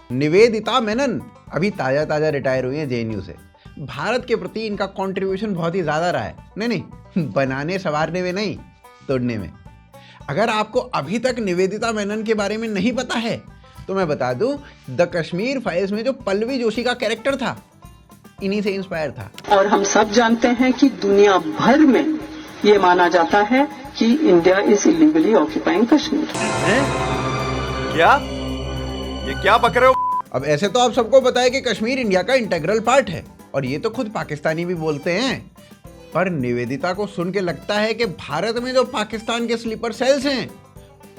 निवेदिता मेनन अभी ताजा रिटायर हुई है जेएनयू से। भारत के प्रति इनका कंट्रीब्यूशन बहुत ही ज्यादा रहा है। नहीं बनाने संवारने में नहीं, तोड़ने में। अगर आपको अभी तक निवेदिता मेनन के बारे में नहीं पता है तो मैं बता दूं, द कश्मीर फाइल्स में जो पल्लवी जोशी का कैरेक्टर था इन्हीं से इंस्पायर था। और हम सब जानते हैं कि दुनिया भर में ये माना जाता है कि India is illegally occupying Kashmir. क्या? ये क्या बक रहे हो? अब ऐसे तो आप सबको पता है कि कश्मीर इंडिया का इंटीग्रल पार्ट है और ये तो खुद पाकिस्तानी भी बोलते हैं। पर निवेदिता को सुन के लगता है कि भारत में जो पाकिस्तान के स्लीपर सेल्स हैं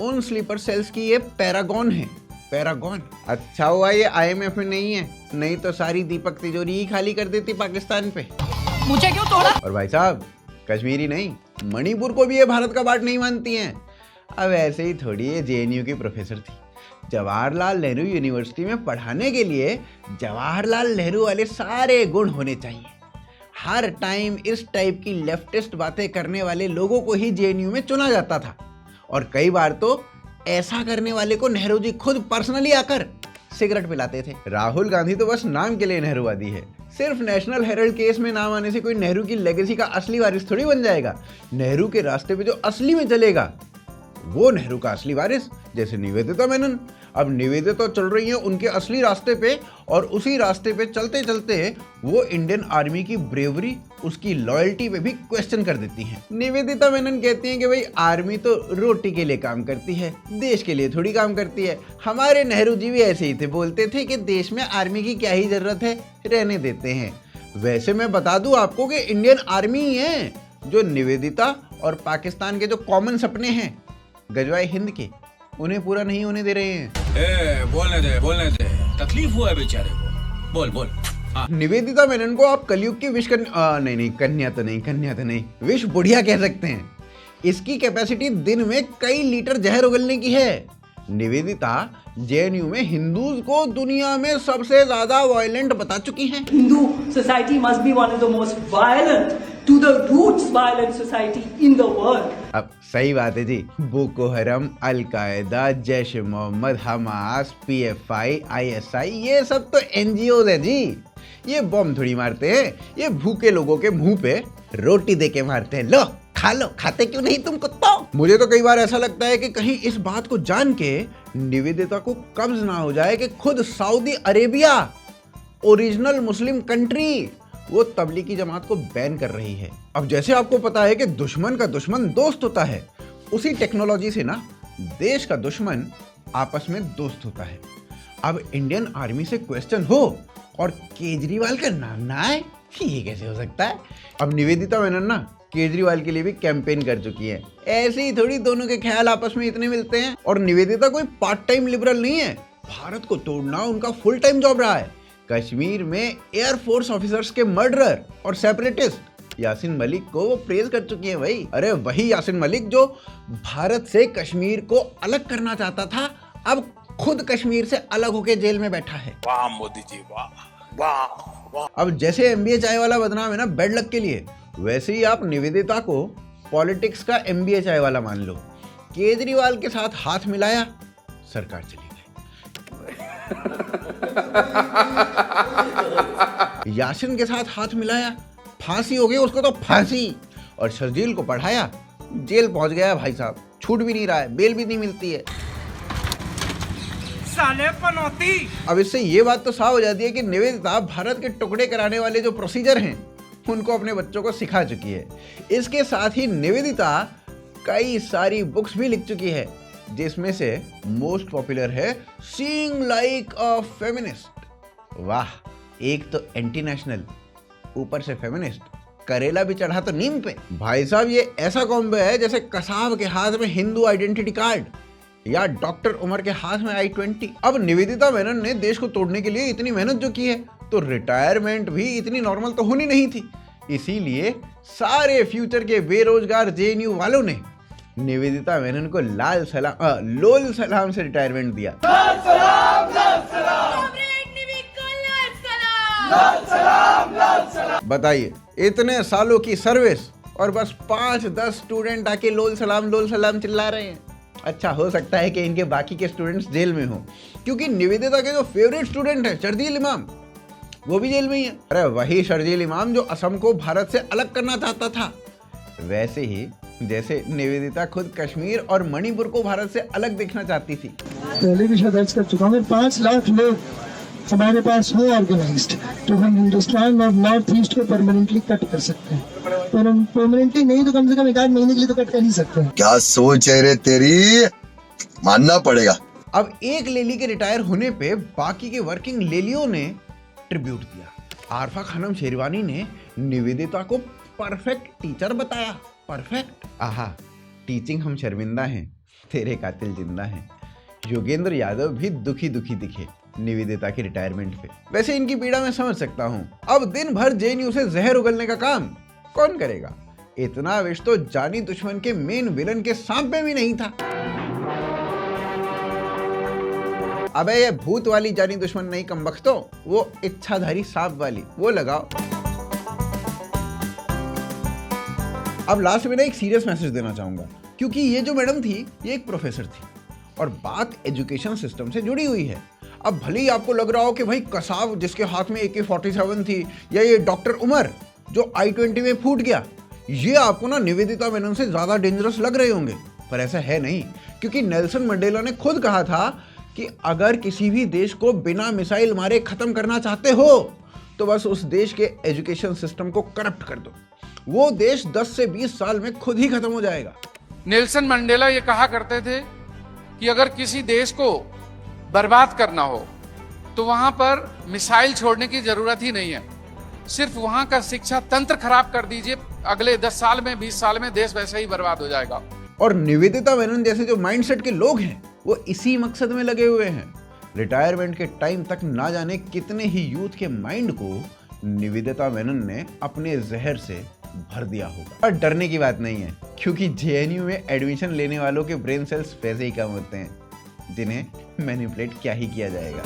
उन स्लीपर सेल्स की ये पैरागॉन है। पैरागॉन। अच्छा हुआ ये आईएमएफ में नहीं है, नहीं तो सारी दीपक तिजोरी ही खाली कर देती पाकिस्तान पे। मुझे क्यों तोड़ा? और भाई साहब, कश्मीरी नहीं, मणिपुर को भी ये भारत का पार्ट नहीं मानती हैं। अब ऐसे ही थोड़ी ये जेएनयू की प्रोफेसर थी। जवाहरलाल नेहरू यूनिवर्सिटी में पढ़ाने के लिए जवाहरलाल नेहरू वाले सारे गुण होने चाहिए। हर टाइम इस टाइप की लेफ्टिस्ट बातें करने वाले लोगों को ही जेएनयू में चुना जाता था और कई बार तो ऐसा करने वाले को नेहरू जी खुद पर्सनली आकर सिगरेट पिलाते थे। राहुल गांधी तो बस नाम के लिए नेहरूवादी है। सिर्फ नेशनल हेराल्ड केस में नाम आने से कोई नेहरू की लेगेसी का असली वारिस थोड़ी बन जाएगा। नेहरू के रास्ते पे जो असली में चलेगा वो नेहरू का असली वारिस, जैसे निवेदिता मेनन। अब निवेदिता चल रही है उनके असली रास्ते पे और उसी रास्ते पे चलते चलते वो इंडियन आर्मी की ब्रेवरी, उसकी लॉयल्टी पे भी क्वेश्चन कर देती हैं। निवेदिता मेनन कहती हैं कि भाई आर्मी तो रोटी के लिए काम करती है, देश के लिए थोड़ी काम करती है। हमारे नेहरू जी भी ऐसे ही थे, बोलते थे कि देश में आर्मी की क्या ही जरूरत है, रहने देते हैं। वैसे मैं बता दूं आपको कि इंडियन आर्मी ही है जो निवेदिता और पाकिस्तान के जो कॉमन सपने हैं गजवाए हिंद के, उन्हें पूरा नहीं होने दे रहे हैं। बोलने दे, तकलीफ हुआ है बेचारे को, बोल। निवेदिता मेनन को आप कलयुग की कन्या तो नहीं, विश बुढ़िया कह सकते हैं। इसकी कैपेसिटी दिन में कई लीटर जहर उगलने की है। निवेदिता जेएनयू में हिंदूज को दुनिया में सबसे ज्यादा वायलेंट बता चुकी हैं। Hindu society must be one of the most violent to the roots violent society in the world. अब सही बात है जी, Boko Haram, Al Qaeda, Jaish e Mohammed, Hamas, PFI, ISI, ये सब तो एनजीओ है जी। ये बम थोड़ी मारते हैं, ये भूखे लोगों के मुंह पे रोटी दे के मारते हैं। लो खा लो, खाते क्यों नहीं तुम कुत्तों? मुझे तो कई बार ऐसा लगता है कि कहीं इस बात को जान के निवेदिता को कब्ज ना हो जाए कि खुद Saudi Arabia, original Muslim country, वो तबलीगी जमात को बैन कर रही है। अब जैसे आपको पता है कि दुश्मन का दुश्मन दोस्त होता है, उसी टेक्नोलॉजी से ना देश का दुश्मन आपस में दोस्त होता है। अब इंडियन आर्मी से क्वेश्चन हो और केजरीवाल का नाम ना आए, ये कैसे हो सकता है? अब निवेदिता मेनन ना केजरीवाल के लिए भी कैंपेन कर चुकी है। ऐसे ही थोड़ी दोनों के ख्याल आपस में इतने मिलते हैं। और निवेदिता कोई पार्ट टाइम लिबरल नहीं है, भारत को तोड़ना उनका फुल टाइम जॉब रहा है। कश्मीर में एयरफोर्स ऑफिसर्स के मर्डरर और सेपरेटिस्ट यासीन मलिक को वो प्रेज कर चुकी है भाई। अरे वही यासीन मलिक जो भारत से कश्मीर को अलग करना चाहता था, अब खुद कश्मीर से अलग होकर जेल में बैठा है। वाह मोदी जी, वाह। अब जैसे एमबीए चाय वाला बदनाम है ना बेड लक के लिए, वैसे ही आप निवेदिता को पॉलिटिक्स का एमबीए चाय वाला मान लो। केजरीवाल के साथ हाथ मिलाया, सरकार चली गई। यासीन के साथ हाथ मिलाया, फांसी हो गई उसको तो फांसी। और शर्जील को पढ़ाया, जेल पहुंच गया भाई साहब, छूट भी नहीं रहा है, बेल भी नहीं मिलती है। साले पनौती। अब इससे ये बात तो साफ हो जाती है कि निवेदिता भारत के टुकड़े कराने वाले जो प्रोसीजर हैं उनको अपने बच्चों को सिखा चुकी है। इसके साथ ही निवेदिता कई सारी बुक्स भी लिख चुकी है, जिसमें से मोस्ट पॉपुलर है सीइंग लाइक अ फेमिनिस्ट। वाह, एक तो एंटी नेशनल, ऊपर से फेमिनिस्ट, करेला भी चढ़ा तो नीम पे। भाई साहब, ये ऐसा कॉम्बो है जैसे कसाब के हाथ में हिंदू आइडेंटिटी कार्ड या डॉक्टर उमर के हाथ में I-20। अब निवेदिता मेनन ने देश को तोड़ने के लिए इतनी मेहनत जो की है, तो रिटायरमेंट भी इतनी नॉर्मल तो होनी नहीं थी। इसीलिए सारे फ्यूचर के बेरोजगार जेएनयू वालों ने निवेदिता मेनन को लोल सलाम से रिटायरमेंट दिया। लाल सलाम, लाल सलाम। बताइए, इतने सालों की सर्विस और बस 5-10 स्टूडेंट आके लोल सलाम चिल्ला रहे हैं। अच्छा, हो सकता है कि इनके बाकी के स्टूडेंट्स जेल में हो, क्योंकि निवेदिता के जो फेवरेट स्टूडेंट है शर्जील इमाम, वो भी जेल में ही है। अरे वही शर्जील इमाम जो असम को भारत से अलग करना चाहता था। वैसे ही जैसे निवेदिता खुद कश्मीर और मणिपुर को भारत से अलग देखना चाहती थी। पहले भी दर्ज कर चुका हूँ, 5 लाख लोग हमारे पास हो ऑर्गेनाइज्ड, तो हम हिंदुस्तान और नॉर्थ ईस्ट को परमानेंटली कट कर सकते हैं। पर हम परमानेंटली नहीं तो कम से कम 1 महीने के लिए तो कट कर ही सकते हैं। क्या सोच है रे तेरी, मानना पड़ेगा। अब एक लेली के रिटायर होने पे बाकी के वर्किंग लेलियों ने ट्रिब्यूट दिया। आरफा खानम शेरवानी ने निवेदिता को परफेक्ट टीचर बताया। परफेक्ट, आहा, टीचिंग हम शर्मिंदा हैं, तेरे कातिल जिंदा हैं। योगेंद्र यादव भी दुखी दुखी दिखे निवेदिता की रिटायरमेंट पे। वैसे इनकी पीड़ा मैं समझ सकता हूँ। अब दिन भर जेएनयू से जहर उगलने का काम कौन करेगा? इतना विष तो जानी दुश्मन के मेन विलन के सांप में भी नहीं था। अबे ये भूत वाली जानी दुश्मन नहीं कमबख्तो, वो इच्छाधारी सांप वाली, वो लगाओ। अब लास्ट में ना एक सीरियस मैसेज देना चाहूंगा, क्योंकि ये जो मैडम थी ये एक प्रोफेसर थी और बात एजुकेशन सिस्टम से जुड़ी हुई है। अब भले ही आपको लग रहा हो कि भाई कसाब जिसके हाथ में AK-47 थी, या ये डॉक्टर उमर जो I-20 में फूट गया, ये आपको ना निवेदिता मेनन से ज्यादा डेंजरस लग रहे होंगे, पर ऐसा है नहीं। क्योंकि नेल्सन मंडेला ने खुद कहा था कि अगर किसी भी देश को बिना मिसाइल मारे खत्म करना चाहते हो तो बस उस देश के एजुकेशन सिस्टम को करप्ट कर दो, वो देश 10 से 20 साल में खुद ही खत्म हो जाएगा। नेल्सन मंडेला ये कहा करते थे कि अगर किसी देश को बर्बाद करना हो तो वहां पर मिसाइल छोड़ने की जरूरत ही नहीं है, सिर्फ वहां का शिक्षा तंत्र खराब कर दीजिए, अगले 10 साल में 20 साल में देश वैसे ही बर्बाद हो जाएगा। और निवेदिता मेनन जैसे जो माइंडसेट के लोग हैं वो इसी मकसद में लगे हुए हैं। रिटायरमेंट के टाइम तक ना जाने कितने ही यूथ के माइंड को निवेदिता मेनन ने अपने जहर से भर दिया होगा। और डरने की बात नहीं है, क्योंकि जेएनयू में एडमिशन लेने वालों के ब्रेन सेल्स वैसे ही कम होते हैं, जिन्हें मैनिपुलेट क्या ही किया जाएगा।